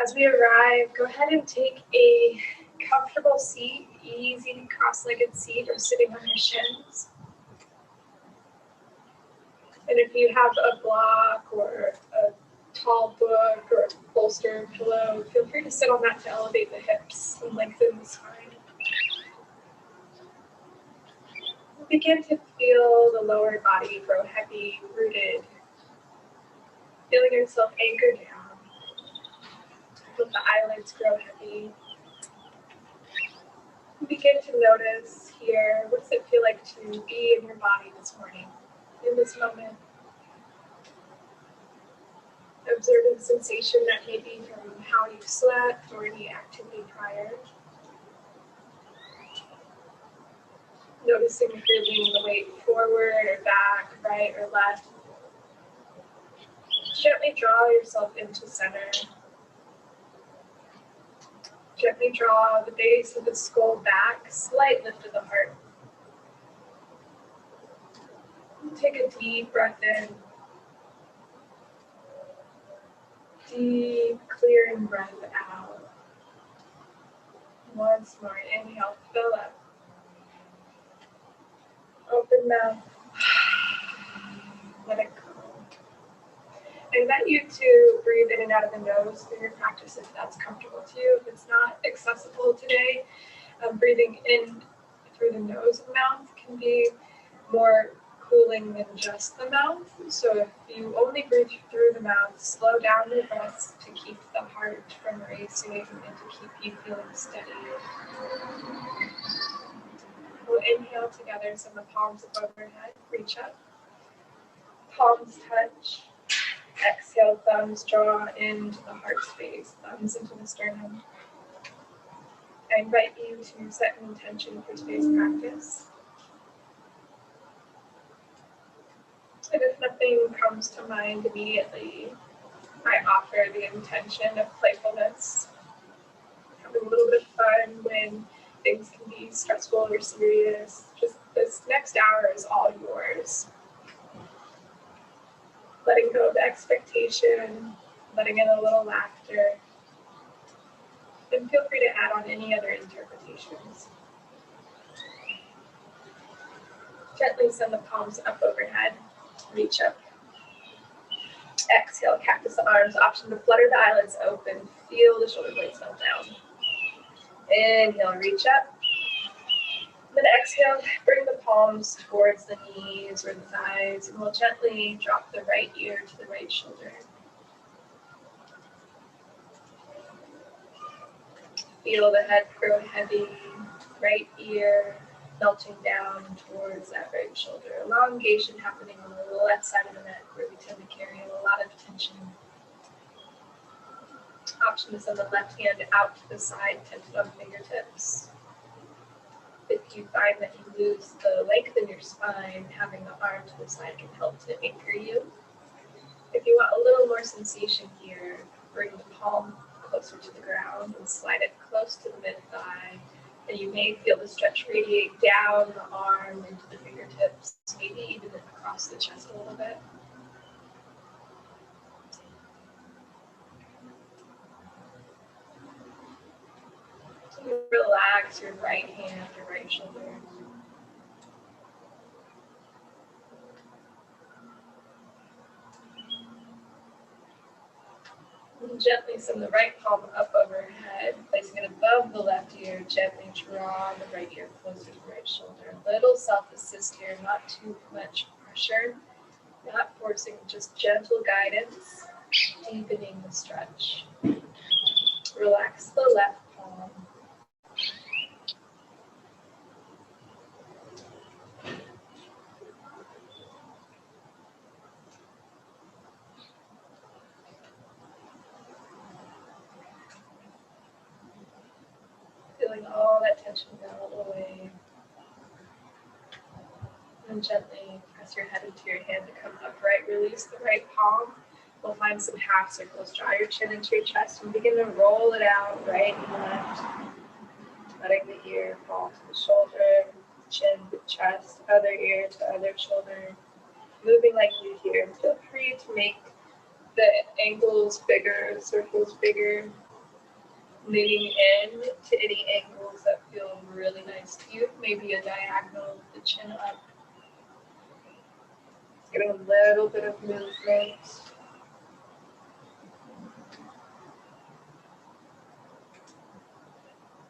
As we arrive, go ahead and take a comfortable seat, easy cross-legged seat or sitting on your shins. And if you have a block or a tall book or a bolster pillow, feel free to sit on that to elevate the hips and lengthen the spine. Begin to feel the lower body grow heavy, rooted, feeling yourself anchor down. Feel the eyelids grow heavy. Begin to notice here, what does it feel like to be in your body this morning, in this moment? Observing sensation that may be from how you slept or any activity prior. Noticing if you're leaning the weight forward or back, right or left. Gently draw yourself into center. Gently draw the base of the skull back, slight lift of the heart. Take a deep breath in. Deep, clearing breath out. Once more, inhale, fill up. Open mouth. Let it go. I invite you to breathe in and out of the nose through your practice if that's comfortable to you. If it's not accessible today, breathing in through the nose and mouth can be more cooling than just the mouth. So if you only breathe through the mouth, slow down your breaths to keep the heart from racing and to keep you feeling steady. We'll inhale together, send the palms above your head, reach up. Palms touch. Exhale, thumbs draw into the heart space, thumbs into the sternum. I invite you to set an intention for today's practice. And if nothing comes to mind immediately, I offer the intention of playfulness. Having a little bit of fun when things can be stressful or serious. Just this next hour is all yours. Letting go of the expectation, letting in a little laughter. And feel free to add on any other interpretations. Gently send the palms up overhead. Reach up. Exhale, cactus the arms. Option to flutter the eyelids open. Feel the shoulder blades melt down. Inhale, reach up. Then exhale, bring the palms towards the knees or the thighs, and we'll gently drop the right ear to the right shoulder. Feel the head grow heavy, right ear melting down towards that right shoulder. Elongation happening on the left side of the neck where we tend to carry a lot of tension. Option to send the left hand out to the side, tented on fingertips. If you find that you lose the length in your spine, having the arm to the side can help to anchor you. If you want a little more sensation here, bring the palm closer to the ground and slide it close to the mid-thigh. And you may feel the stretch radiate down the arm into the fingertips, maybe even across the chest a little bit. Relax your right hand, your right shoulder. And gently send the right palm up overhead, placing it above the left ear. Gently draw the right ear closer to the right shoulder. Little self-assist here, not too much pressure, not forcing, just gentle guidance, deepening the stretch. Relax the left palm. Feeling all that tension melt away. And gently press your head into your hand to come upright. Release the right palm. We'll find some half circles. Draw your chin into your chest and begin to roll it out right and left. Letting the ear fall to the shoulder, chin to chest, other ear to other shoulder. Moving like you here. Feel free to make the angles bigger, circles bigger. Leaning in to any angles that feel really nice to you. Maybe a diagonal with the chin up. Get a little bit of movement.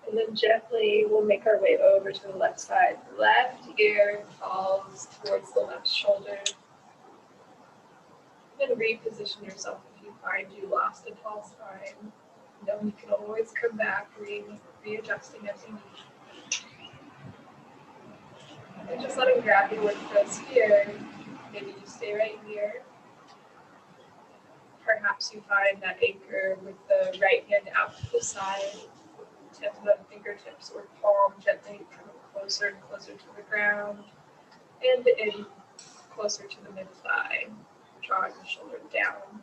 And then gently we'll make our way over to the left side. Left ear falls towards the left shoulder. And reposition yourself if you find you lost a tall spine. You know you can always come back, readjusting as you need. And just let him grab you with this here. Maybe you stay right here. Perhaps you find that anchor with the right hand out to the side. Tip of the fingertips or palm gently coming closer and closer to the ground. And in closer to the mid-thigh. Drawing the shoulder down.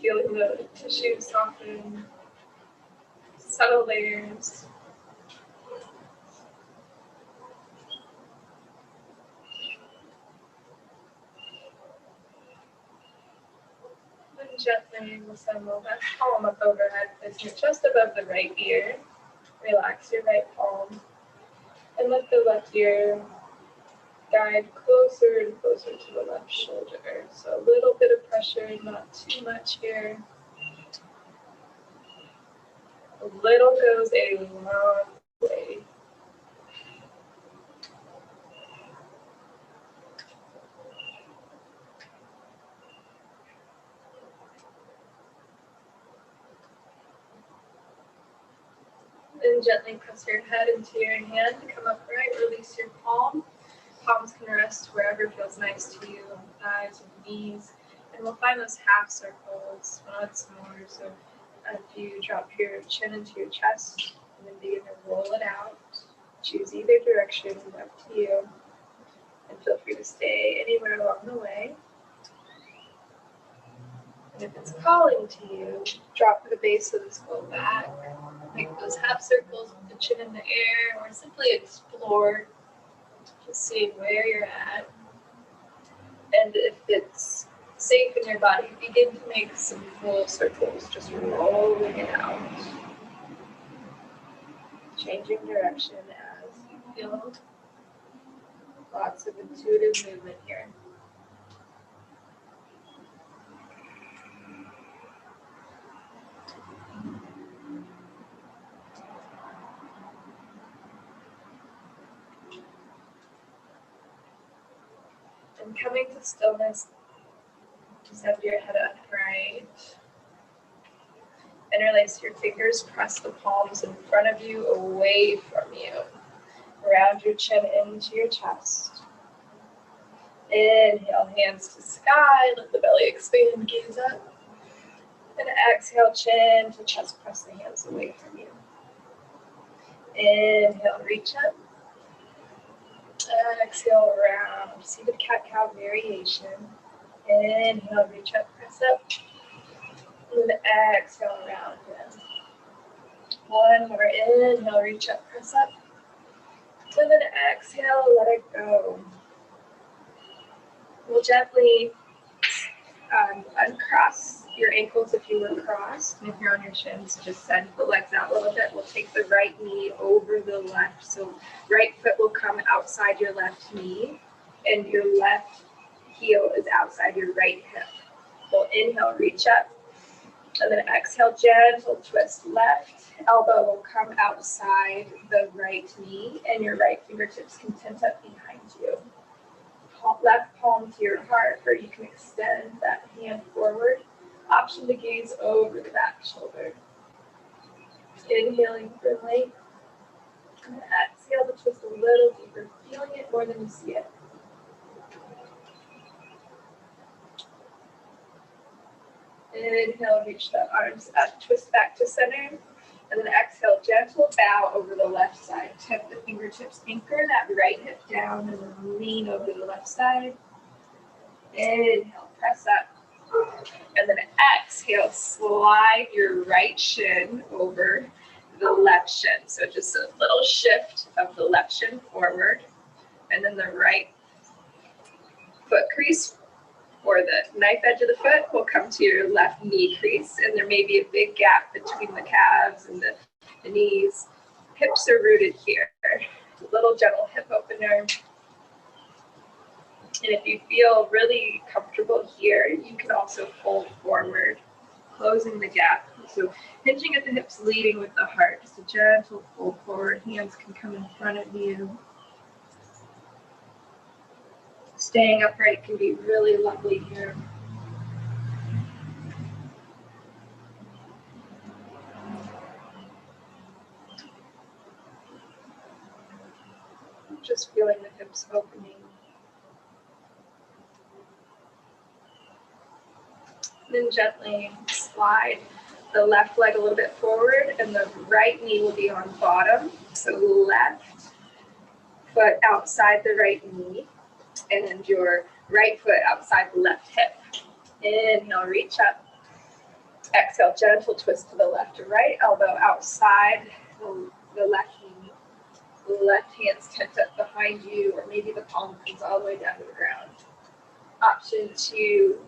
Feeling the tissue soften. Subtle layers. And gently assemble that palm up overhead, placing it just above the right ear. Relax your right palm. And let the left ear guide closer and closer to the left shoulder. So a little bit of pressure, not too much here. A little goes a long way. And gently press your head into your hand, come upright, release your palm. Palms can rest wherever feels nice to you, on the thighs or the knees. And we'll find those half circles once more. So if you drop your chin into your chest and then begin to roll it out, choose either direction, up to you. And feel free to stay anywhere along the way. And if it's calling to you, drop the base of the skull back. Make those half circles with the chin in the air, or simply explore, just seeing where you're at. And if it's safe in your body, begin to make some full circles, just rolling it out. Changing direction as you feel. Lots of intuitive movement here. And coming to stillness, just have your head upright. Interlace your fingers, press the palms in front of you, away from you. Round your chin into your chest. Inhale, hands to sky, let the belly expand, gaze up. And exhale, chin to chest, press the hands away from you. Inhale, reach up. Exhale, round, seated cat-cow variation. Inhale, reach up, press up. And exhale, round in. One more, inhale, reach up, press up. And then exhale, let it go. We'll gently uncross your ankles if you were crossed. And if you're on your shins, just send the legs out a little bit. We'll take the right knee over the left. So right foot will come outside your left knee, and your left heel is outside your right hip. We'll inhale, reach up. And then exhale, gentle twist left. Elbow will come outside the right knee, and your right fingertips can tent up behind you. Left palm to your heart, or you can extend that hand forward. Option to gaze over the back shoulder. Inhaling firmly. And exhale to twist a little deeper, feeling it more than you see it. Inhale, reach the arms up, twist back to center. And then exhale, gentle bow over the left side. Tip the fingertips, anchor that right hip down, and then lean over the left side. Inhale, press up. And then exhale, slide your right shin over the left shin. So just a little shift of the left shin forward. And then the right foot crease or the knife edge of the foot will come to your left knee crease, and there may be a big gap between the calves and the knees. Hips are rooted here. A little gentle hip opener. And if you feel really comfortable here, you can also fold forward, closing the gap. So hinging at the hips, leading with the heart. Just a gentle fold forward. Hands can come in front of you. Staying upright can be really lovely here. Just feeling the hips opening. Then gently slide the left leg a little bit forward, and the right knee will be on bottom. So left foot outside the right knee, and your right foot outside the left hip. Inhale, reach up. Exhale, gentle twist to the left or right, elbow outside the left knee. Left hand's tucked up behind you, or maybe the palm comes all the way down to the ground. Option to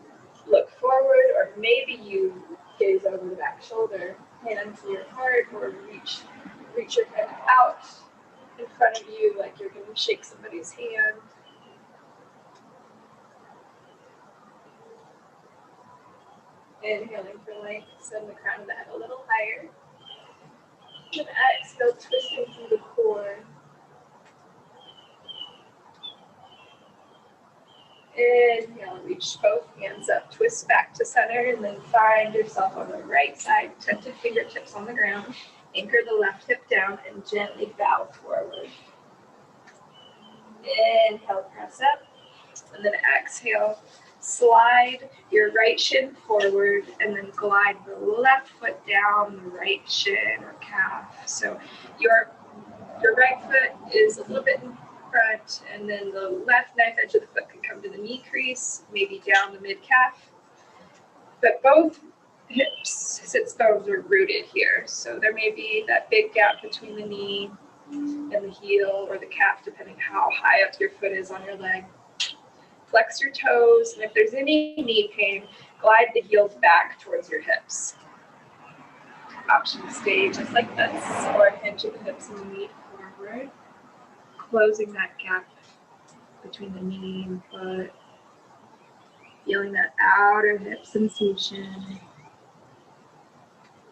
look forward, or maybe you gaze over the back shoulder, hand to your heart, or reach your head out in front of you like you're going to shake somebody's hand. Inhaling for length, send the crown of the head a little higher. And exhale, twisting through the core. Inhale, reach both hands up, twist back to center, and then find yourself on the right side, tented fingertips on the ground. Anchor the left hip down and gently bow forward. Inhale, press up, and then exhale, slide your right shin forward, and then glide the left foot down the right shin or calf. So your right foot is a little bit in front, and then the left knife edge of the foot can come to the knee crease, maybe down the mid-calf. But both hips, sits bones are rooted here. So there may be that big gap between the knee and the heel or the calf, depending how high up your foot is on your leg. Flex your toes, and if there's any knee pain, glide the heels back towards your hips. Option to stay just like this, or hinge at the hips and the knee forward, closing that gap between the knee and foot, feeling that outer hip sensation.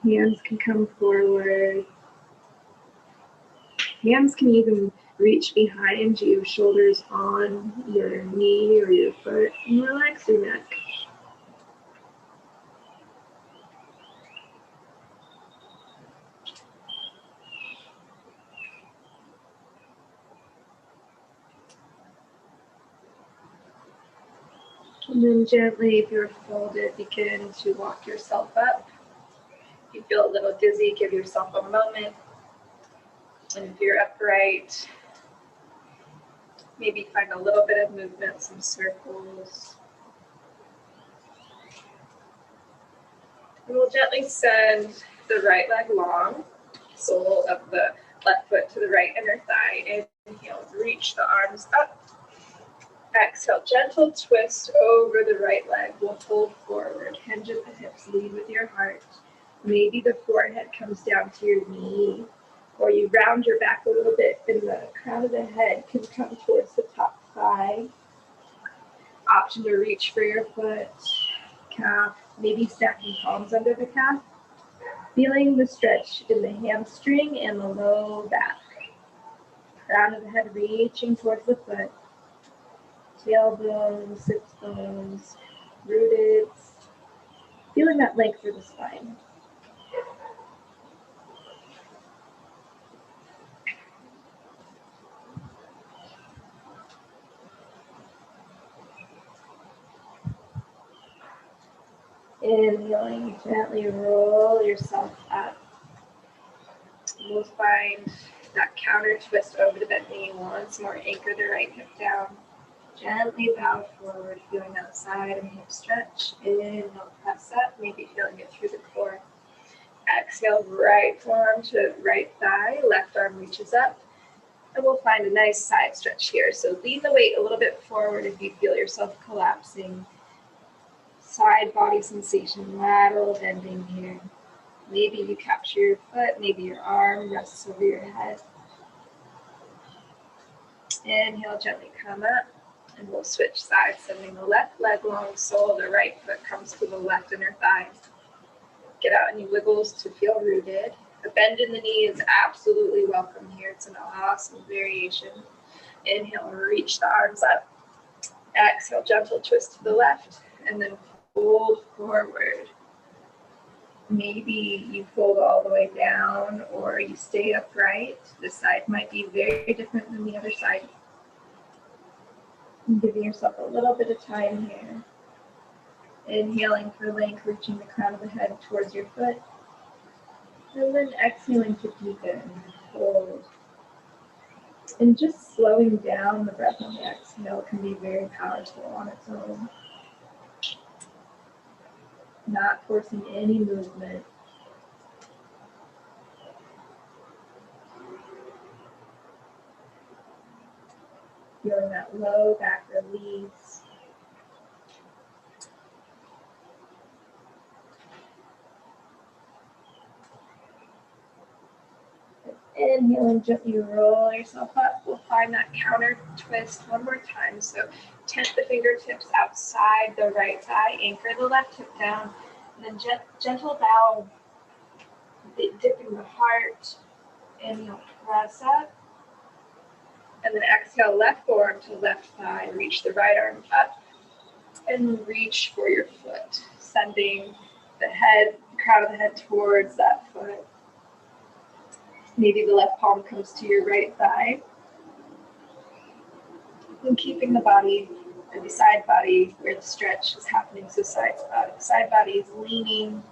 Hands can come forward. Hands can even reach behind you, shoulders on your knee or your foot, and relax your neck. And then gently, if you're folded, begin to walk yourself up. If you feel a little dizzy, give yourself a moment. And if you're upright, maybe find a little bit of movement, some circles. And we'll gently send the right leg long, sole of the left foot to the right inner thigh. Inhale, reach the arms up. Exhale, gentle twist over the right leg. We'll fold forward, hinge at the hips, lead with your heart. Maybe the forehead comes down to your knee, or you round your back a little bit and the crown of the head can come towards the top thigh. Option to reach for your foot, calf, maybe stacking palms under the calf. Feeling the stretch in the hamstring and the low back. Crown of the head reaching towards the foot. Tailbone, sits bones, rooted. Feeling that length through the spine. Inhaling, gently roll yourself up. We'll find that counter twist over the bent knee once more. Anchor the right hip down. Gently bow forward, feeling that side and hip stretch. Inhale, press up, maybe feeling it through the core. Exhale, right forearm to right thigh, left arm reaches up. And we'll find a nice side stretch here. So lean the weight a little bit forward if you feel yourself collapsing. side body sensation, lateral bending here. Maybe you capture your foot, maybe your arm rests over your head. Inhale, gently come up, and we'll switch sides, sending the left leg long sole, the right foot comes to the left inner thigh. Get out any wiggles to feel rooted. A bend in the knee is absolutely welcome here. It's an awesome variation. Inhale, reach the arms up. Exhale, gentle twist to the left, and then fold forward. Maybe you fold all the way down or you stay upright. This side might be very different than the other side. And giving yourself a little bit of time here. Inhaling for length, reaching the crown of the head towards your foot. And then exhaling to deepen, hold. And just slowing down the breath on the exhale can be very powerful on its own. Not forcing any movement. Feeling that low back release. Inhaling, gently roll yourself up. We'll find that counter twist one more time. So tent the fingertips outside the right thigh, anchor the left hip down, and then gentle bow, dipping the heart. Inhale, press up. And then exhale, left forearm to left thigh. Reach the right arm up and reach for your foot, sending the head, the crown of the head towards that foot. Maybe the left palm comes to your right thigh. And keeping the body, or the side body, where the stretch is happening. So side body is leaning.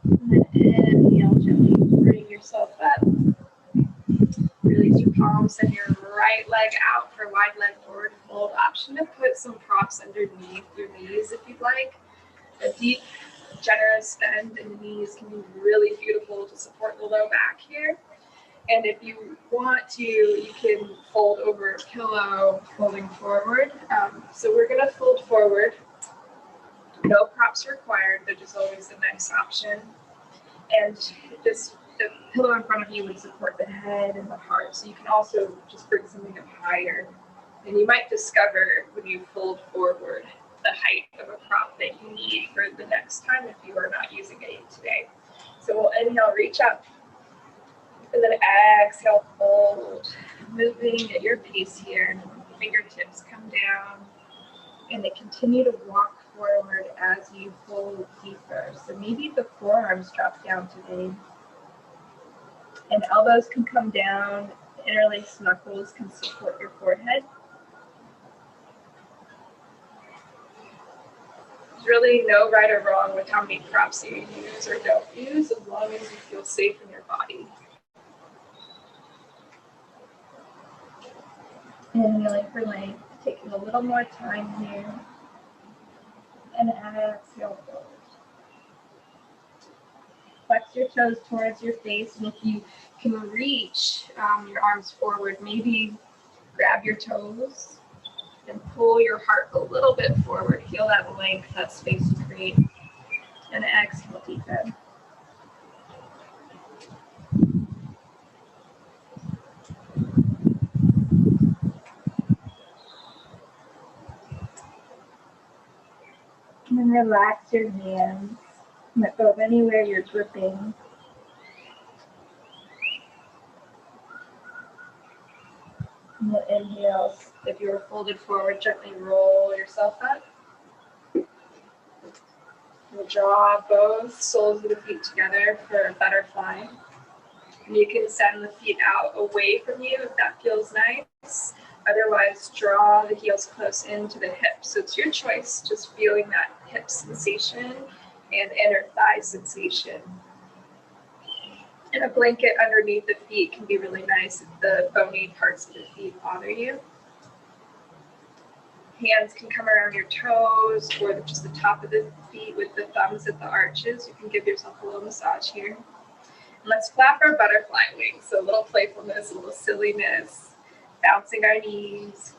And then inhale, gently bring yourself up. Release your palms, send your right leg out for wide leg forward fold. Option to put some props underneath your knees if you'd like. A deep, generous bend in the knees can be really beautiful to support the low back here. And if you want to, you can fold over a pillow, folding forward. So we're going to fold forward. No props required, but just always a nice option. And just the pillow in front of you would support the head and the heart. So you can also just bring something up higher. And you might discover when you fold forward the height of a prop that you need for the next time if you are not using it today. So we'll inhale, reach up. And then exhale, fold. Moving at your pace here. Fingertips come down. And they continue to walk forward as you fold deeper. So maybe the forearms drop down today. And elbows can come down. Interlaced knuckles can support your forehead. There's really no right or wrong with how many props you use or don't use, as long as you feel safe in your body. Inhaling for length, taking a little more time here. And exhale forward. Flex your toes towards your face, and if you can reach your arms forward, maybe grab your toes and pull your heart a little bit forward. Feel that length, that space you create. And exhale, deepen. And then relax your hands. Let go of anywhere you're gripping. And then inhale. If you're folded forward, gently roll yourself up. We'll draw both soles of the feet together for a butterfly. And you can send the feet out away from you if that feels nice. Otherwise, draw the heels close into the hips. So it's your choice, just feeling that hip sensation and inner thigh sensation. And a blanket underneath the feet can be really nice if the bony parts of the feet bother you. Hands can come around your toes or just the top of the feet with the thumbs at the arches. You can give yourself a little massage here. Let's flap our butterfly wings. So a little playfulness, a little silliness, bouncing our knees.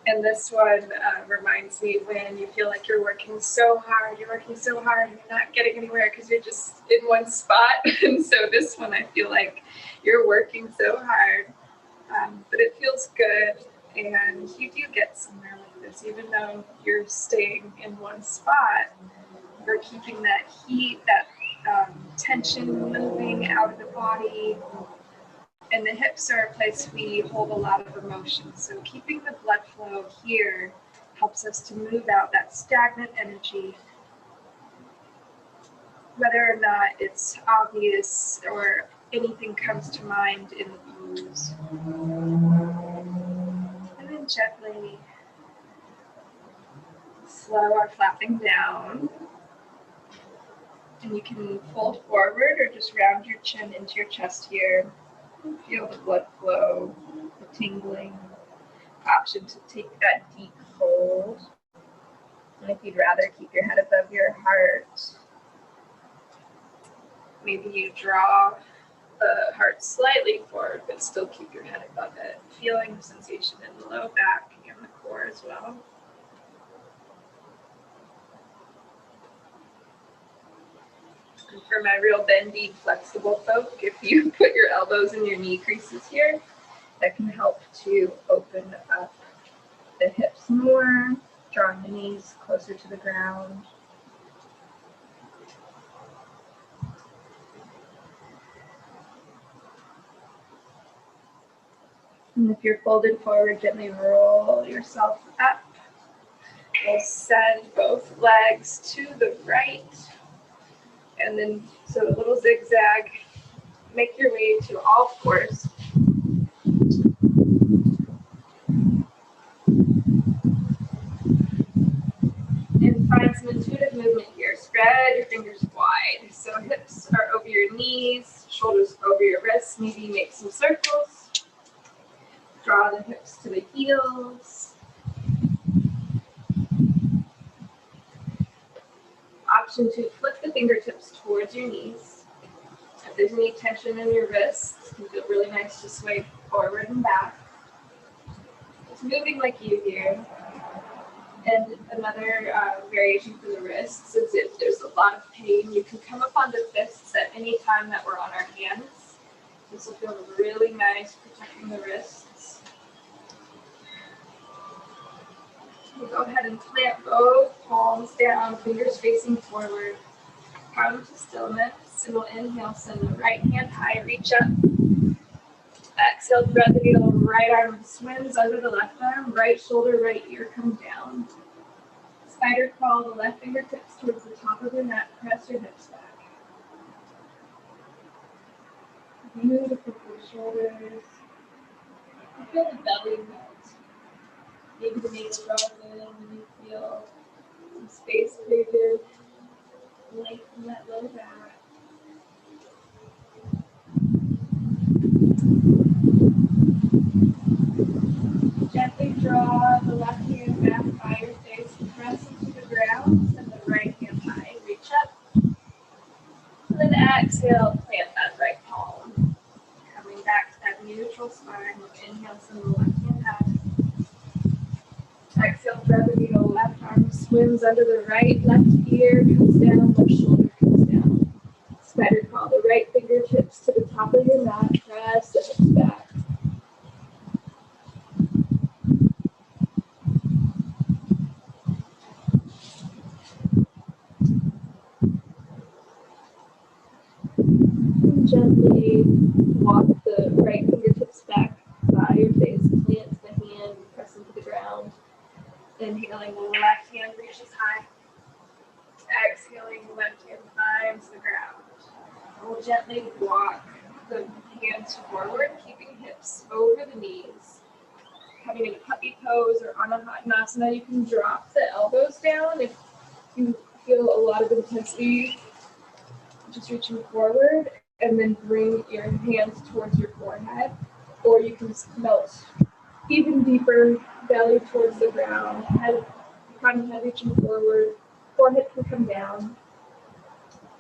And this one reminds me when you feel like you're working so hard, and you're not getting anywhere because you're just in one spot. And so this one, I feel like you're working so hard, but it feels good. And you do get somewhere like this, even though you're staying in one spot. You're keeping that heat, that tension moving out of the body. And the hips are a place we hold a lot of emotion. So keeping the blood flow here helps us to move out that stagnant energy, whether or not it's obvious or anything comes to mind in the pose. And then gently slow our flapping down. And you can fold forward or just round your chin into your chest here. Feel the blood flow, the tingling. Option to take that deep fold. And if you'd rather keep your head above your heart, maybe you draw the heart slightly forward, but still keep your head above it. Feeling the sensation in the low back and the core as well. And for my real bendy, flexible folk, if you put your elbows in your knee creases here, that can help to open up the hips more, drawing the knees closer to the ground. And if you're folded forward, gently roll yourself up. We'll send both legs to the right. And then, so a little zigzag, make your way to all fours. And find some intuitive movement here. Spread your fingers wide. So hips are over your knees, shoulders over your wrists. Maybe make some circles. Draw the hips to the heels. Option to flip the fingertips towards your knees. If there's any tension in your wrists, it can feel really nice to sway forward and back. It's moving like you here. And another variation for the wrists is if there's a lot of pain, you can come up onto fists at any time that we're on our hands. This will feel really nice, protecting the wrists. We'll go ahead and plant both palms down, fingers facing forward. Come to stillness, and we'll inhale, send the right hand high, reach up. Exhale, thread the needle, right arm swims under the left arm, right shoulder, right ear comes down. Spider crawl, the left fingertips towards the top of your mat, press your hips back. Beautiful for the shoulders. You feel the belly melt. Maybe the knees draws in and you feel some space created. Lengthen that low back. Gently draw the left hand back by your face, press into the ground, and the right hand high, reach up. And then exhale, plant that right palm. Coming back to that neutral spine, inhale, send the left hand high. Exhale, thread the needle, left arm swims under the right, left ear comes down, left shoulder comes down. Spider crawl, the right fingertips to the top of your mat, press the hips back. And gently walk the right fingertips back by your face, plant the hand, press into the ground. Inhaling, the left hand reaches high. Exhaling, left hand climbs the ground. We'll gently walk the hands forward, keeping hips over the knees. Coming in a puppy pose or Anahata, you can drop the elbows down if you feel a lot of intensity. Just reaching forward and then bring your hands towards your forehead, or you can melt even deeper, belly towards the ground, head reaching forward, forehead can come down.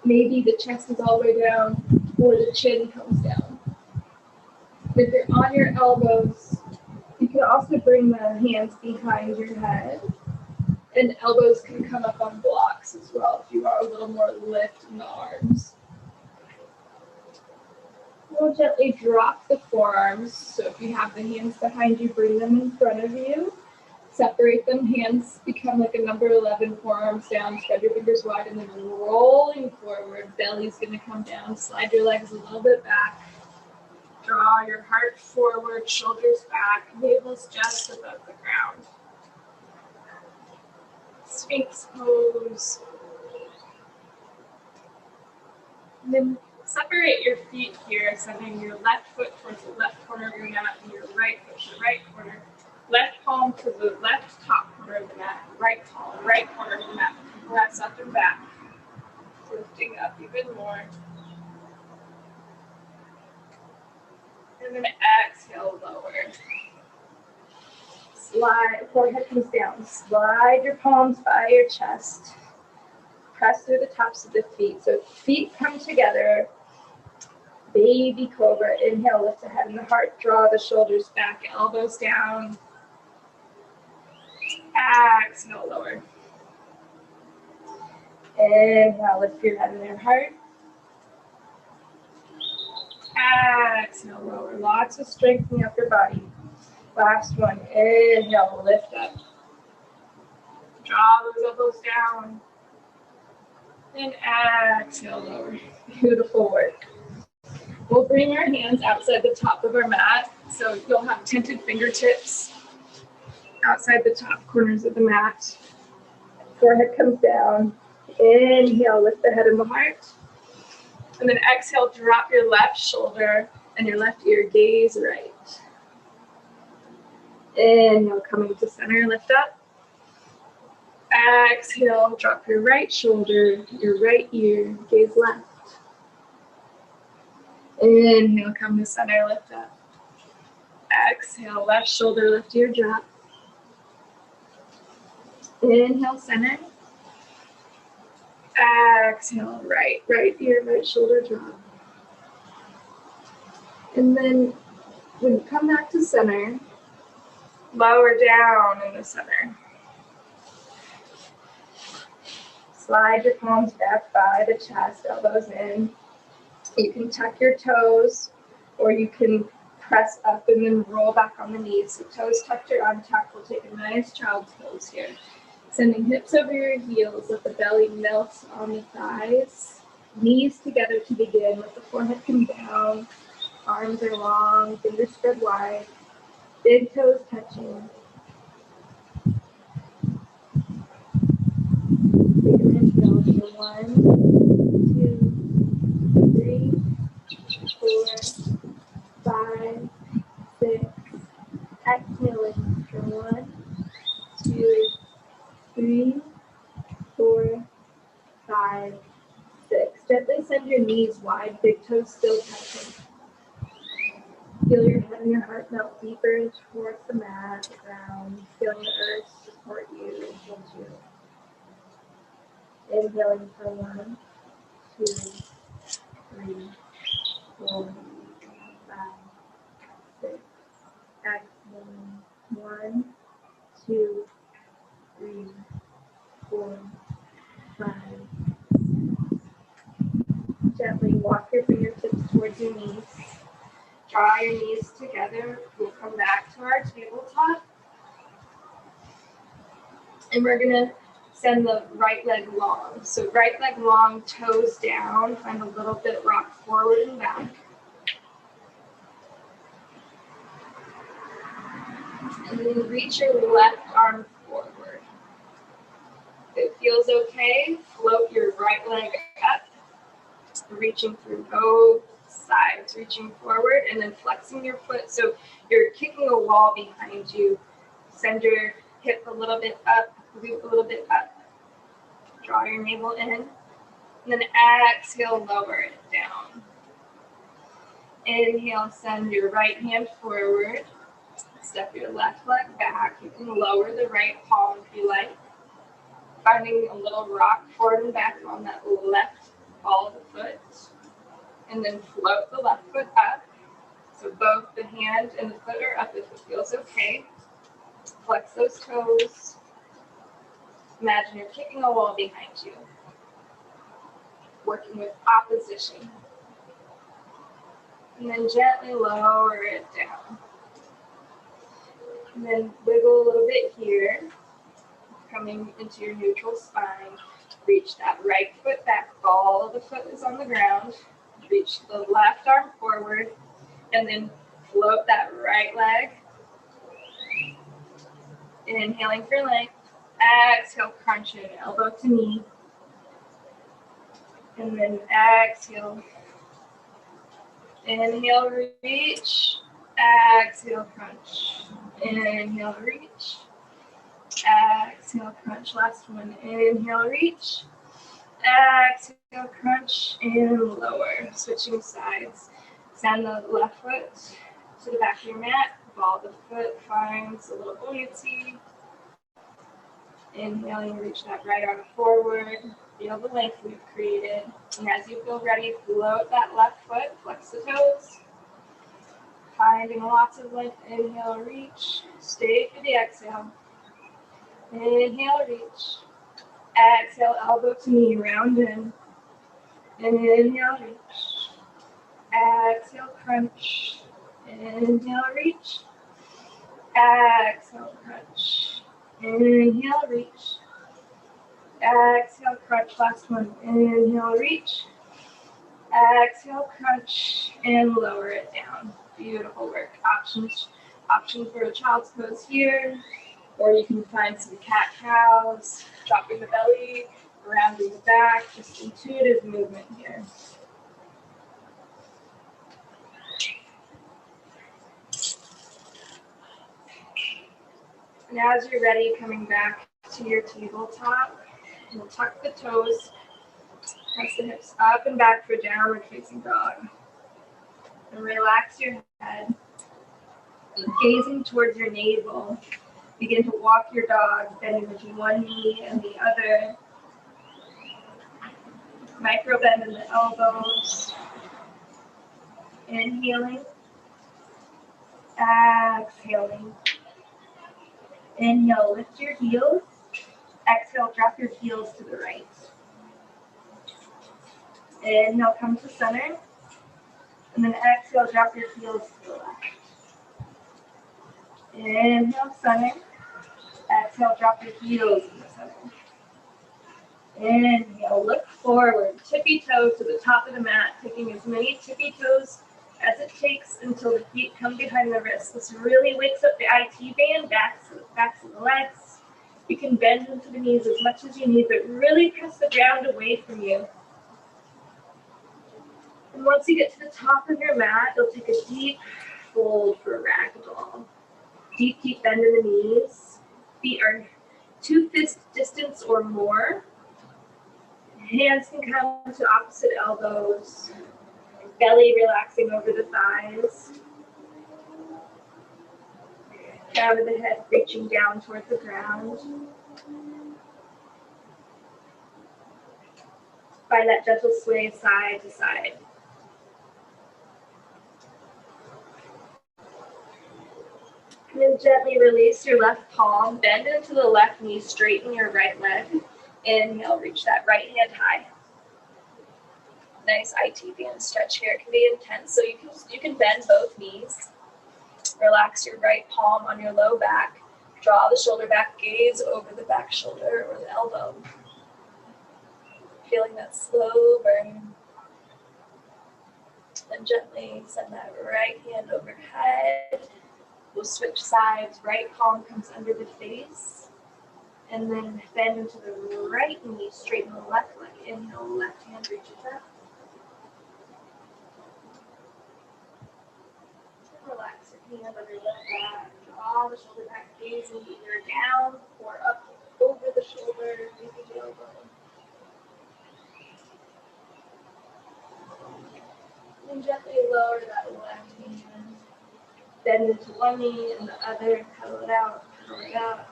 Maybe the chest is all the way down or the chin comes down. If you're on your elbows, you can also bring the hands behind your head, and elbows can come up on blocks as well if you are a little more lift in the arms. We'll gently drop the forearms. So if you have the hands behind you, bring them in front of you. Separate them, hands become like a number 11, forearms down, spread your fingers wide, and then rolling forward. Belly's gonna come down, slide your legs a little bit back. Draw your heart forward, shoulders back, navel's just above the ground. Sphinx pose. And then separate your feet here, sending your left foot towards the left corner of your mat and your right foot to the right corner. Left palm to the left top corner of the mat, right palm, right corner of the mat. Press up and back, lifting up even more. And then exhale, lower. Slide, forehead comes down. Slide your palms by your chest. Press through the tops of the feet. So feet come together. Baby cobra. Inhale, lift the head and the heart. Draw the shoulders back, elbows down. Exhale, lower. Inhale, lift your head and your heart. Exhale, lower. Lots of strength in the upper body. Last one. Inhale, lift up. Draw those elbows down. And exhale, lower. Beautiful work. We'll bring our hands outside the top of our mat. So you'll have tented fingertips outside the top corners of the mat. Forehead comes down. Inhale, lift the head and the heart. And then exhale, drop your left shoulder and your left ear, gaze right. Inhale, coming to center, lift up. Exhale, drop your right shoulder, your right ear, gaze left. Inhale, come to center, lift up. Exhale, left shoulder, left ear, drop. Inhale, center. Exhale, right ear, right shoulder, drop. And then when you come back to center, lower down in the center. Slide your palms back by the chest, elbows in. You can tuck your toes, or you can press up and then roll back on the knees. So toes tucked or untucked. We'll take a nice child's pose here. Sending hips over your heels, let the belly melt on the thighs. Knees together to begin. Let the forehead come down. Arms are long, fingers spread wide. Big toes touching. Take an inhale for 1, 2, 3, 4, 5, 6. Exhaling for 1, 2, 3, 4, 5, 6. Gently send your knees wide, big toes still touching. Feel your head and your heart melt deeper towards the mat, the ground. Feel the earth support you, hold you. Inhaling for 1, 2, 3, 4, 5, 6. Exhaling 1, 2, 3, 4, 5. Gently walk your fingertips towards your knees. Draw your knees together. We'll come back to our tabletop. And we're going to send the right leg long. So right leg long, toes down. Find a little bit, rock forward and back. And then reach your left arm forward. If it feels okay, float your right leg up. Reaching through both sides, reaching forward and then flexing your foot. So you're kicking a wall behind you. Send your hip a little bit up, glute a little bit up. Draw your navel in. And then exhale, lower it down. Inhale, send your right hand forward. Step your left leg back. You can lower the right palm if you like. Finding a little rock forward and back on that left ball of the foot, and then float the left foot up. So both the hand and the foot are up if it feels okay. Flex those toes. Imagine you're kicking a wall behind you, working with opposition. And then gently lower it down. And then wiggle a little bit here, coming into your neutral spine. Reach that right foot back, ball of the foot is on the ground. Reach the left arm forward, and then float that right leg. Inhaling for length. Exhale, crunch in, elbow to knee. And then exhale. Inhale, reach. Exhale, crunch. Inhale, reach. Exhale, crunch. Last one. Inhale, reach. Exhale, crunch, and lower. Switching sides. Send the left foot to the back of your mat. Ball of the foot finds a little buoyancy. Inhaling, reach that right arm forward. Feel the length we've created. And as you feel ready, float that left foot, flex the toes. Finding lots of length. Inhale, reach. Stay for the exhale. Inhale, reach. Exhale, elbow to knee, round in. Inhale, reach. Exhale, crunch. Inhale, reach. Exhale, crunch. Inhale, reach. Exhale, crunch. Last one. Inhale, reach. Exhale, crunch, and lower it down. Beautiful work. Option for a child's pose here, or you can find some cat-cows, dropping the belly, rounding the back, just intuitive movement here. And as you're ready, coming back to your tabletop, you'll tuck the toes, press the hips up and back for downward facing dog. And relax your head, gazing towards your navel. Begin to walk your dog, bending between one knee and the other. Micro bend in the elbows. Inhaling. Exhaling. Inhale, lift your heels. Exhale, drop your heels to the right. Inhale, come to center. And then exhale, drop your heels to the left. Inhale, center. Exhale, drop your heels in the center. Inhale, look forward. Tippy toes to the top of the mat, taking as many tippy toes as it takes until the feet come behind the wrists. This really wakes up the IT band, backs of the legs. You can bend into the knees as much as you need, but really press the ground away from you. And once you get to the top of your mat, you'll take a deep fold for a ragdoll. Deep, deep bend in the knees. Feet are 2 fist distance or more. Hands can come to opposite elbows. Belly relaxing over the thighs. Crown of the head reaching down toward the ground. Find that gentle sway side to side. And then gently release your left palm, bend into the left knee, straighten your right leg. Inhale, reach that right hand high. Nice IT band stretch here. It can be intense, so you can bend both knees. Relax your right palm on your low back. Draw the shoulder back, gaze over the back shoulder or the elbow. Feeling that slow burn. Then gently send that right hand overhead. We'll switch sides. Right palm comes under the face. And then bend into the right knee, straighten the left leg. Inhale, left hand reaches up. Relax your hand under the back. Draw the shoulder back, gazing either down or up over the shoulder, maybe the elbow. And gently lower that left hand. Bend into one knee and the other. Pedal it out, pedal it out.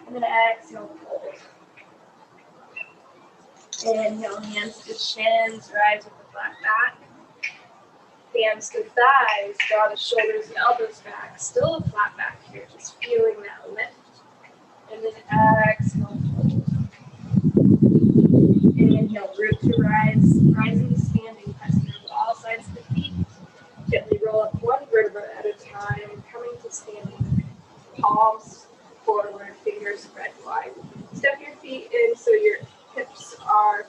And then exhale, fold. Inhale, hands to shins, rise with the flat back. Hands to thighs, draw the shoulders and elbows back. Still a flat back here, just feeling that lift. And then exhale, fold. Inhale, root to rise, rising to standing, pressing over all sides of the feet. Gently roll up one vertebra at a time, coming to standing. Palms forward, fingers spread wide. Step your feet in so your hips are,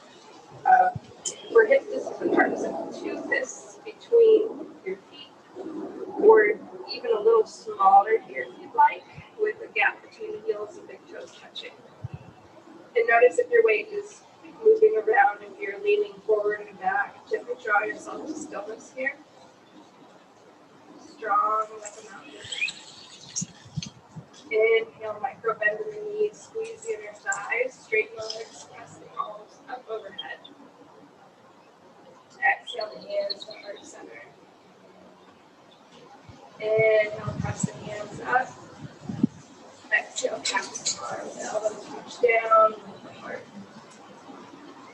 for hip distance apart, so 2 fists between your feet, or even a little smaller here if you'd like, with a gap between the heels and big toes touching. And notice if your weight is moving around, if you're leaning forward and back, gently draw yourself to stillness here. Strong like a mountain. Inhale, micro bend in the knees, squeeze the inner thighs, straighten the legs, press the palms up overhead. Exhale the hands to heart center. Inhale, press the hands up. Exhale, tap the arms, elbows touch down with the heart.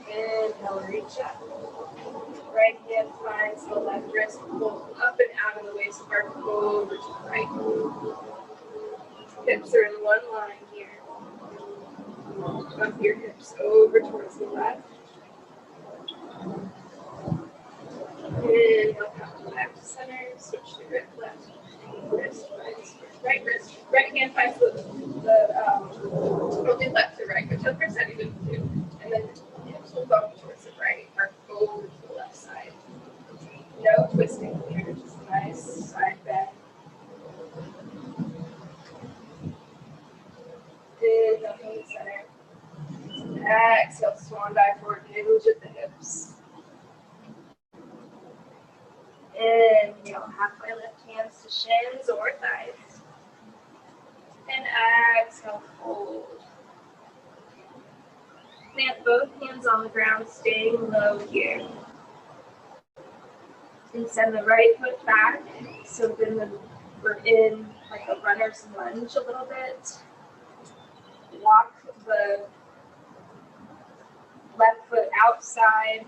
Inhale, reach up. Right hand finds the left wrist, pull up and out of the waist bar, over to the right. Hips are in one line here. Up your hips over towards the left. Inhale, come back to center. Switch to grip left wrist, right wrist. Right hand finds only left to right, but 10% even do. And then hips will go towards the right or over to the left side. No twisting here, just a nice side bend. Inhale, come to center. Exhale, swan dive forward, hinge at the hips. Inhale, halfway lift hands to shins or thighs. And exhale, fold. Plant both hands on the ground, staying low here. And send the right foot back. So then we're in like a runner's lunge a little bit. Walk the left foot outside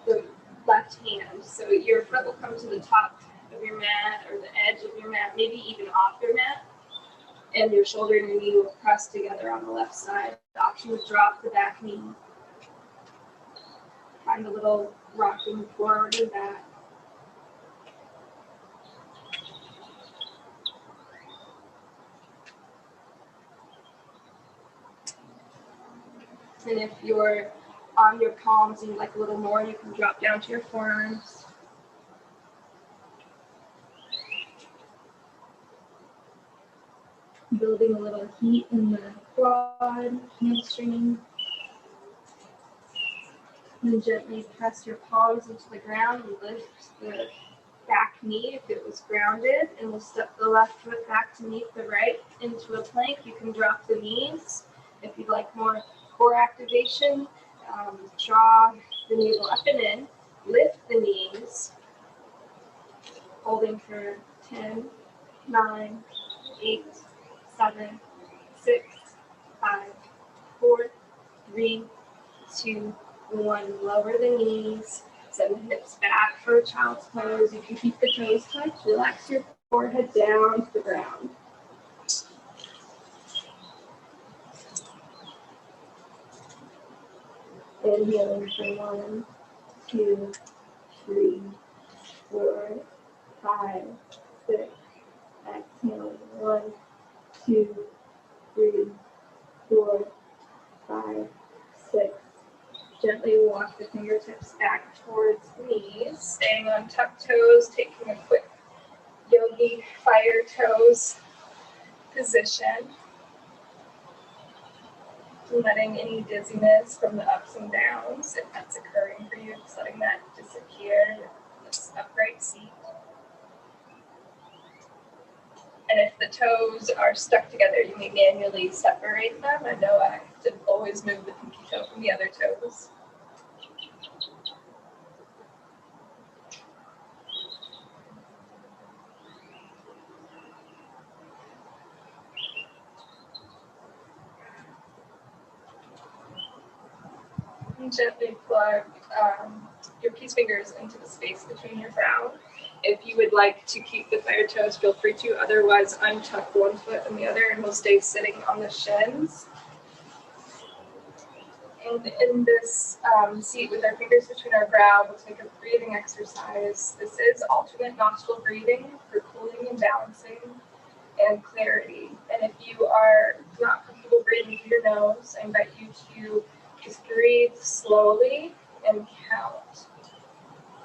the left hand. So your foot will come to the top of your mat or the edge of your mat, maybe even off your mat. And your shoulder and your knee will press together on the left side. The option is drop the back knee. Find a little rocking forward and back. And if you're on your palms and you'd like a little more, you can drop down to your forearms. Building a little heat in the quad, hamstring. And gently press your palms into the ground and lift the back knee if it was grounded. And we'll step the left foot back to meet the right into a plank. You can drop the knees if you'd like more core activation. Draw the navel up and in. Lift the knees. Holding for 10, 9, 8, 7, 6, 5, 4, 3, 2, 1. Lower the knees. Send the hips back for a child's pose. You can keep the toes touched. Relax your forehead down to the ground. Inhaling for 1, 2, 3, 4, 5, 6. Exhaling 1, 2, 3, 4, 5, 6. Gently walk the fingertips back towards the knees, staying on tucked toes, taking a quick yogi fire toes position. Letting any dizziness from the ups and downs, if that's occurring for you, just letting that disappear in this upright seat. And if the toes are stuck together, you may manually separate them. I know I have to always move the pinky toe from the other toes. And gently plug your peace fingers into the space between your brow. If you would like to keep the fire toes, feel free to. Otherwise, untuck one foot and the other, and we'll stay sitting on the shins. And in this seat with our fingers between our brow, we'll take a breathing exercise. This is alternate nostril breathing for cooling and balancing and clarity. And if you are not comfortable breathing through your nose, I invite you to just breathe slowly and count,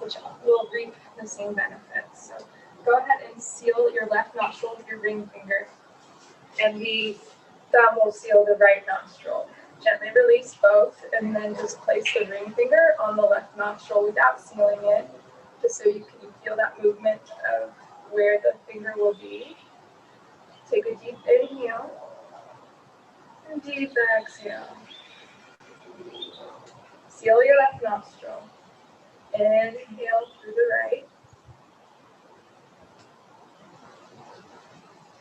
which will reap the same benefits. So go ahead and seal your left nostril with your ring finger, and the thumb will seal the right nostril. Gently release both, and then just place the ring finger on the left nostril without sealing it, just so you can feel that movement of where the finger will be. Take a deep inhale and deep exhale. Seal your left nostril. Inhale through the right.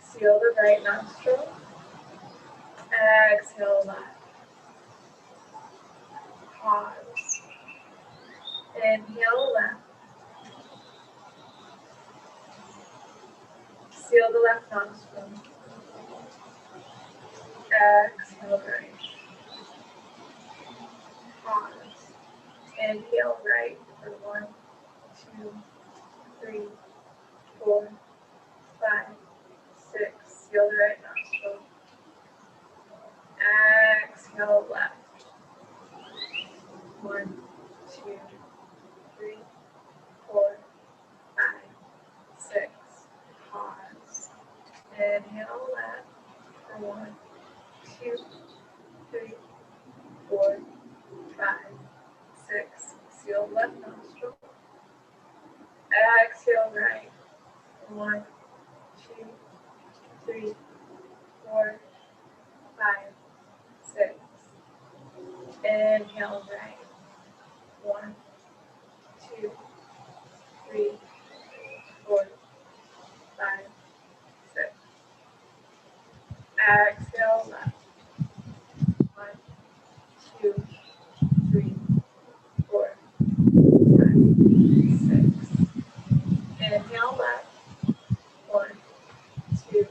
Seal the right nostril. Exhale left. Pause. Inhale left. Seal the left nostril. Exhale right. Pause. Inhale right for 1, 2, 3, 4, 5, 6. Seal the right nostril. Exhale left. 1, 2, 3, 4, 5, 6. Pause. Inhale left for 1, 2, 3, 4, 5, 6. Seal left nostril. Exhale right. 1, 2, 3, 4, 5, 6. Inhale right. 1, 2, 3, 4, 5, 6. Exhale left. 1, 2, 3, 4, 5, 6. Inhale left. 1, 2,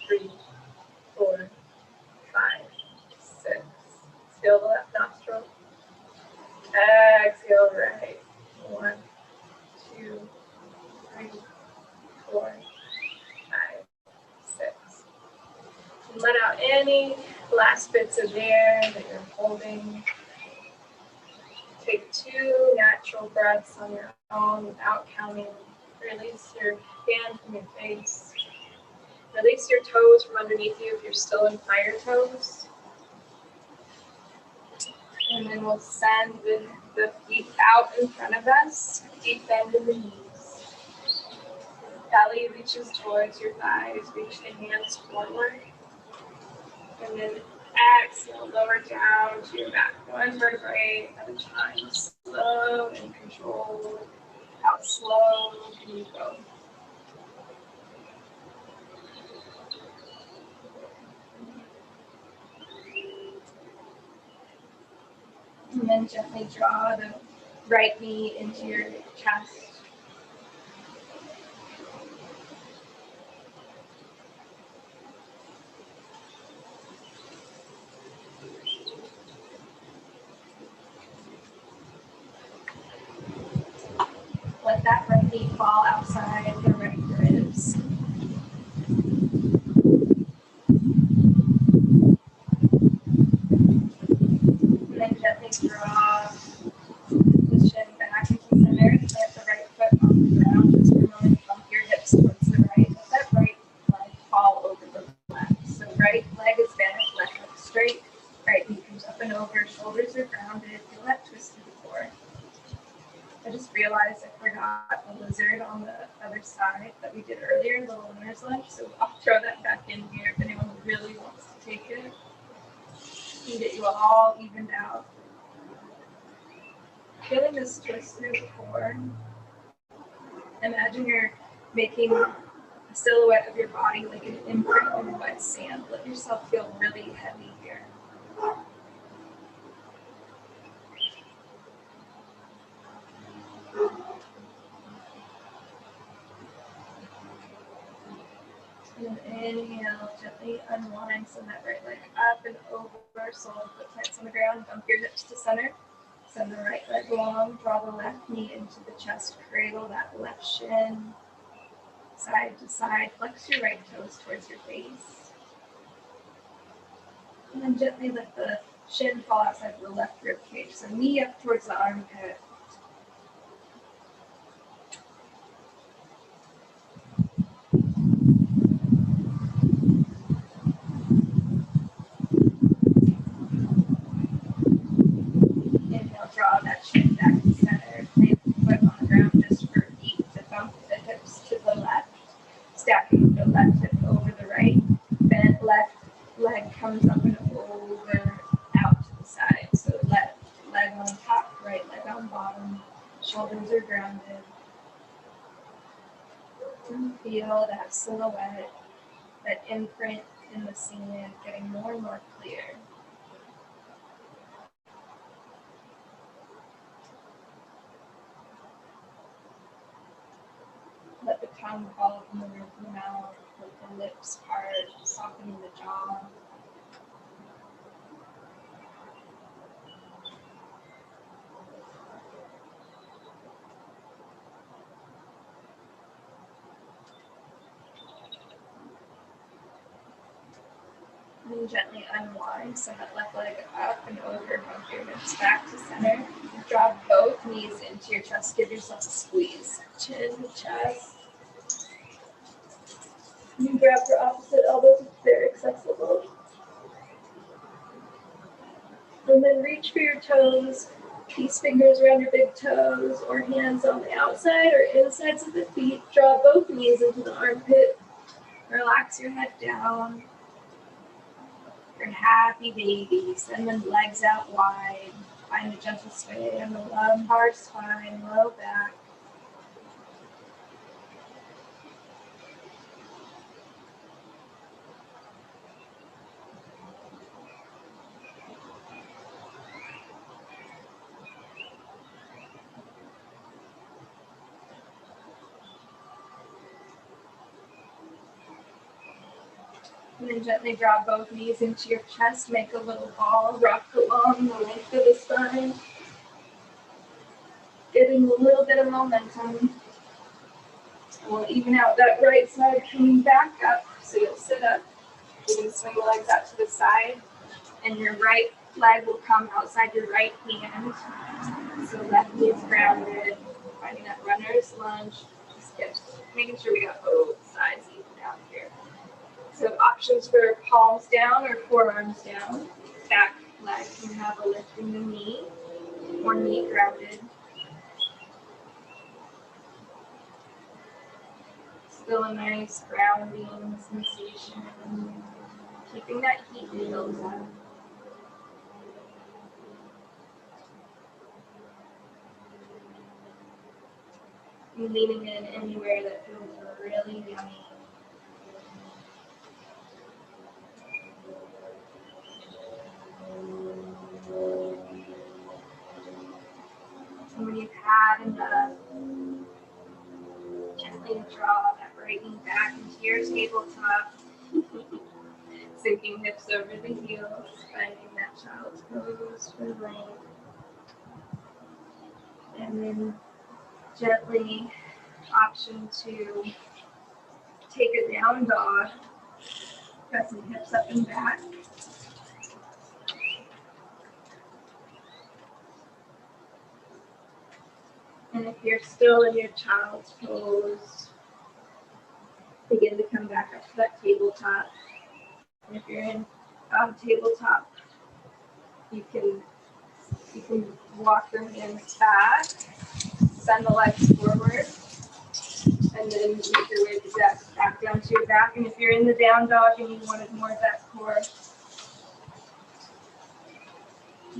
3, 4, 5, 6. Seal the left nostril. Exhale right. 1, 2, 3, 4, 5, 6. And let out any last bits of air that you're holding. Take 2 natural breaths on your own without counting. Release your hand from your face. Release your toes from underneath you if you're still in fire toes. And then we'll send the feet out in front of us. Deep bend in the knees. Belly reaches towards your thighs. Reach the hands forward. And then exhale, lower down to your back. 1 vertebrae at a time. Slow and controlled. How slow can you go? And then gently draw the right knee into your chest. Let that right knee fall outside the right ribs. And then gently draw the shin back into the center. Plant the right foot on the ground. Just for a moment, bump your hips towards the right. Let that right leg fall over the left. So right leg is bent, left leg straight. Right knee comes up and over. Shoulders are grounded. Feel that twist to the core. I just realized I forgot a lizard on the other side that we did earlier, little winner's lunch. So I'll throw that back in here if anyone really wants to take it. And get you all evened out. Feeling this twist through the core. Imagine you're making a silhouette of your body like an imprint in wet sand. Let yourself feel really heavy here. And inhale, gently unwind, send that right leg up and over, sole of foot plants on the ground, dump your hips to center. Send the right leg long, draw the left knee into the chest, cradle that left shin, side to side, flex your right toes towards your face. And then gently let the shin fall outside the left rib cage. So knee up towards the armpit. Inhale, draw that shin back to center. Plant the foot on the ground just for feet to bump the hips to the left. Stacking the left hip over the right. Bent left leg comes up and over, out to the side. So left leg on top, right leg on bottom. Shoulders are grounded. And feel that silhouette, that imprint in the sand getting more and more clear. Let the tongue fall from the roof of the mouth, let the lips part, softening the jaw. And gently unwind, send that left leg up and over, bump your hips back to center. Drop both knees into your chest, give yourself a squeeze. Chin to chest. You grab your opposite elbows if they're accessible. And then reach for your toes. Peace fingers around your big toes or hands on the outside or insides of the feet. Draw both knees into the armpit. Relax your head down. Your happy baby. Send the legs out wide. Find a gentle sway on the lumbar spine, low back. And then gently draw both knees into your chest. Make a little ball. Rock along the length of the spine. Getting a little bit of momentum. We'll even out that right side coming back up. So you'll sit up. You can swing the legs out to the side. And your right leg will come outside your right hand. So left knee is grounded. Finding that runner's lunge. Just making sure we got both sides even out here. So options for palms down or forearms down. Back leg can have a lift in the knee or knee grounded. Still a nice grounding sensation. Keeping that heat built up. And leaning in anywhere that feels really yummy. And when you've had enough, gently draw that right knee back into your tabletop. Sinking hips over the heels, finding that child's pose for length. And then gently option to take a down dog, pressing hips up and back. And if you're still in your child's pose, begin to come back up to that tabletop. And if you're in tabletop, you can walk your hands back, send the legs forward, and then make your way back down to your back. And if you're in the down dog and you wanted more of that core,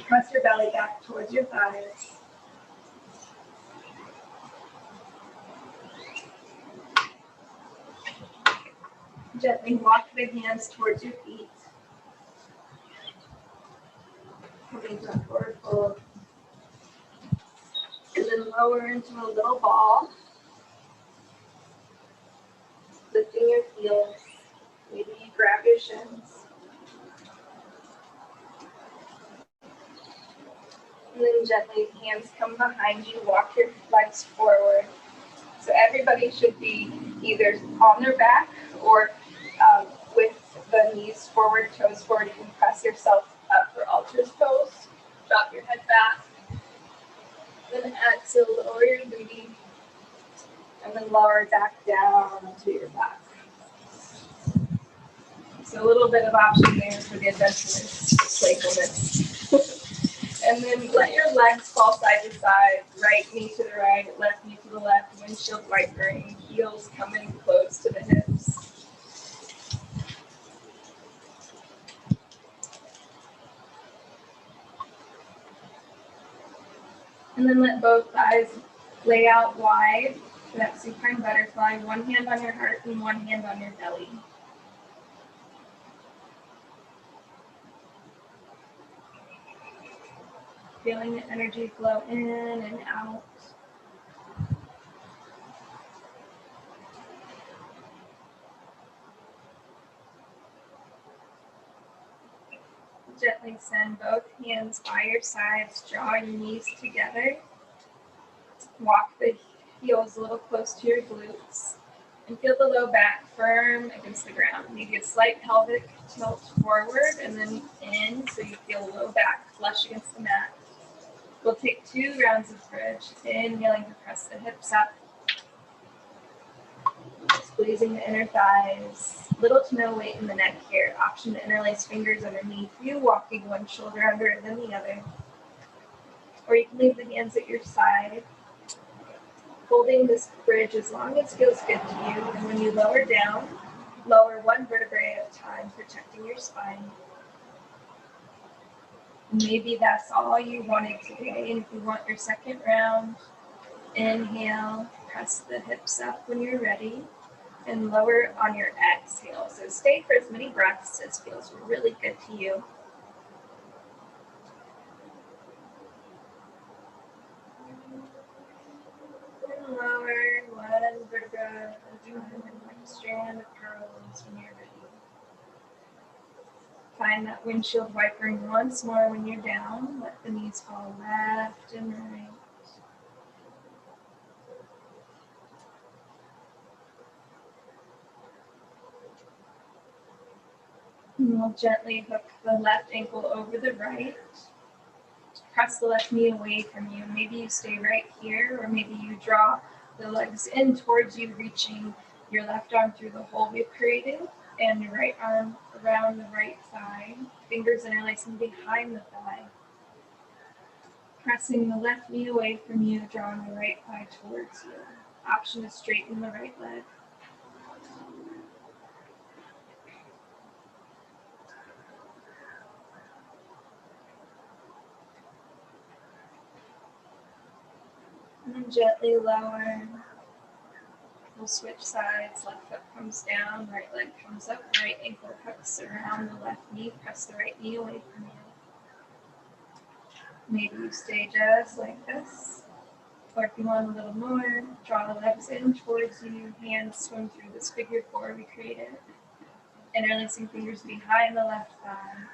press your belly back towards your thighs. Gently walk the hands towards your feet. Coming to a forward fold. And then lower into a little ball. Lifting your heels. positions. And then gently, hands come behind you, walk your legs forward. So everybody should be either on their back or with the knees forward, toes forward. You can press yourself up for ultra's pose. Drop your head back. Then exhale, lower your booty. And then lower back down to your back. So a little bit of option there for the adventurous playfulness. And then let your legs fall side to side, right knee to the right, left knee to the left, windshield wipering, heels coming close to the hips. And then let both thighs lay out wide for that supine butterfly, one hand on your heart and one hand on your belly. Feeling the energy flow in and out. Gently send both hands by your sides, draw your knees together. Walk the heels a little close to your glutes. And feel the low back firm against the ground. Maybe a slight pelvic tilt forward and then in so you feel low back flush against the mat. We'll take 2 rounds of bridge. Inhaling to press the hips up. Squeezing the inner thighs. Little to no weight in the neck here. Option to interlace fingers underneath you, walking one shoulder under than the other. Or you can leave the hands at your side. Holding this bridge as long as feels good to you. And when you lower down, lower one vertebrae at a time, protecting your spine. Maybe that's all you wanted today. And if you want your second round, inhale, press the hips up when you're ready, and lower on your exhale. So stay for as many breaths as feels really good to you. And lower one vertebra at a time, like a strand of pearls when you're ready. Find that windshield wipering once more when you're down. Let the knees fall left and right. And we'll gently hook the left ankle over the right. Press the left knee away from you. Maybe you stay right here, or maybe you draw the legs in towards you, reaching your left arm through the hole we've created, and your right arm around the right thigh. Fingers interlacing behind the thigh. Pressing the left knee away from you, drawing the right thigh towards you. Option to straighten the right leg. And then gently lower. We'll switch sides. Left foot comes down, right leg comes up, right ankle hooks around the left knee. Press the right knee away from you. Maybe you stay just like this. Or if you want a little more, draw the legs in towards you. Hands swim through this figure 4 we created. Interlacing fingers behind the left thigh.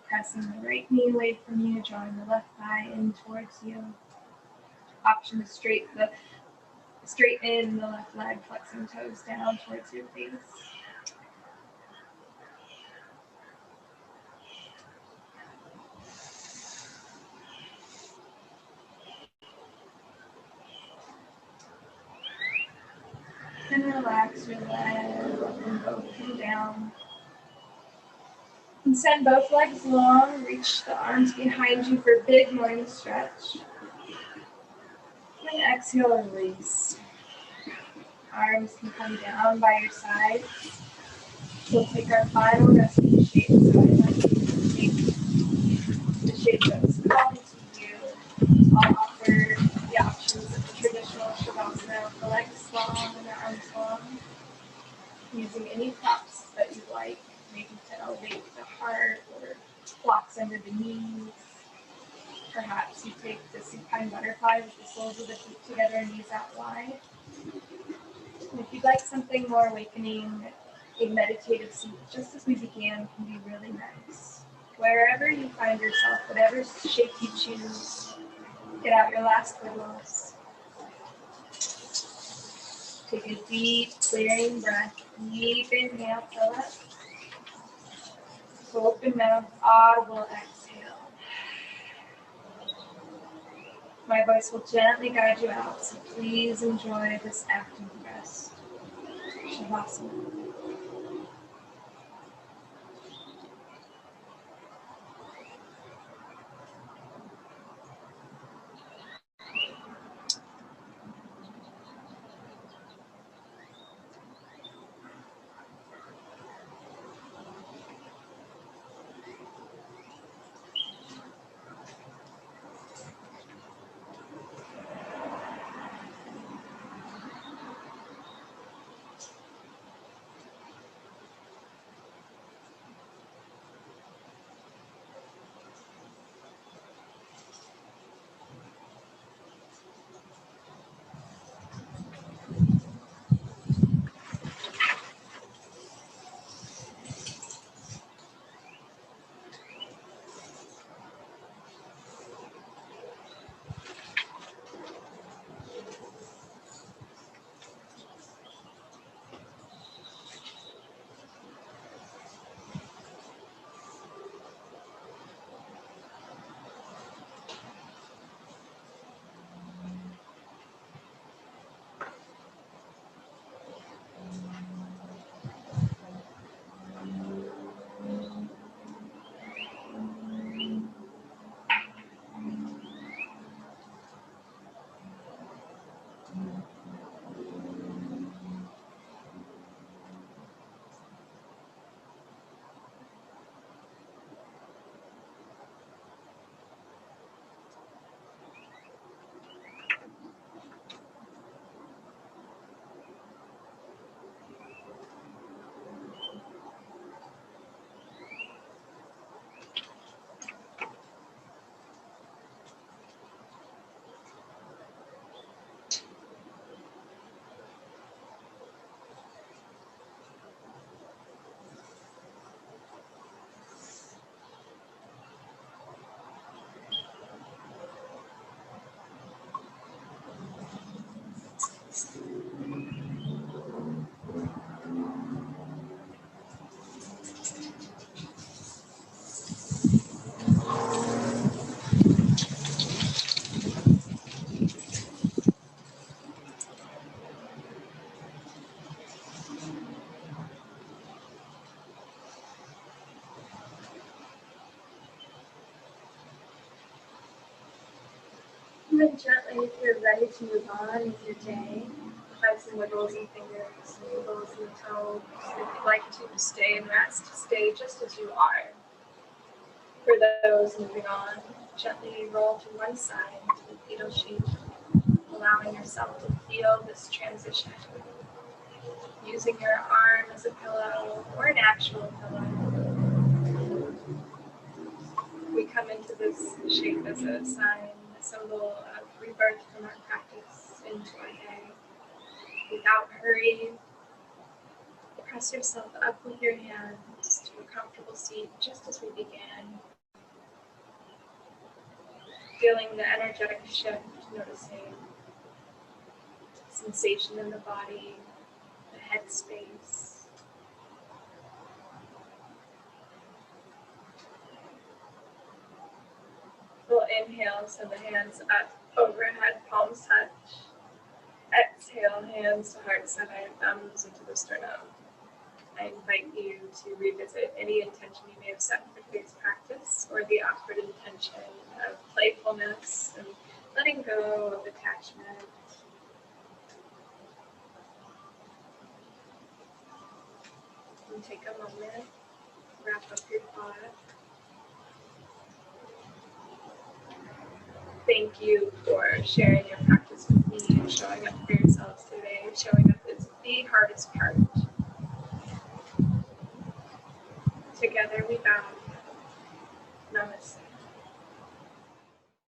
Pressing the right knee away from you, drawing the left thigh in towards you. Option to straighten the left leg, flexing toes down towards your face. And relax your legs, let them both come down. And send both legs long, reach the arms behind you for a big morning stretch. And exhale, release. Arms can come down by your side. We'll take our final resting shape. So I like to take the shape that's calling to you. I'll offer the options of the traditional Serasana with the legs long and the arms long. Using any props that you like, maybe to elevate the heart or blocks under the knees. Perhaps you take the supine butterfly with the soles of the feet together and knees out wide. And if you'd like something more awakening, A meditative seat, just as we began, can be really nice. Wherever you find yourself, whatever shape you choose, get out your last willows. Take a deep, clearing breath. Deep inhale, fill it. Open mouth, audible exhale. My voice will gently guide you out, so please enjoy this active rest. Shavasana. And then gently, if you're ready to move on with your day, find some wiggles in fingers, some wiggles in toes. If you'd like to stay and rest, stay just as you are. For those moving on, gently roll to one side to the fetal sheet, allowing yourself to feel this transition. Using your arm as a pillow or an actual pillow. We come into this shape as a sign, a symbol of rebirth from our practice into our day. Without hurry, press yourself up with your hands to a comfortable seat just as we began. Feeling the energetic shift, noticing sensation in the body, the head space. We'll inhale, send the hands up overhead, palms touch. Exhale, hands to heart center, thumbs into the sternum. I invite you to revisit any intention you may have set for today's practice, or the offered intention of playfulness and letting go of attachment. And take a moment, wrap up your thought. Thank you for sharing your practice with me and showing up for yourselves today. Showing up is the hardest part. Together we bow. Namaste.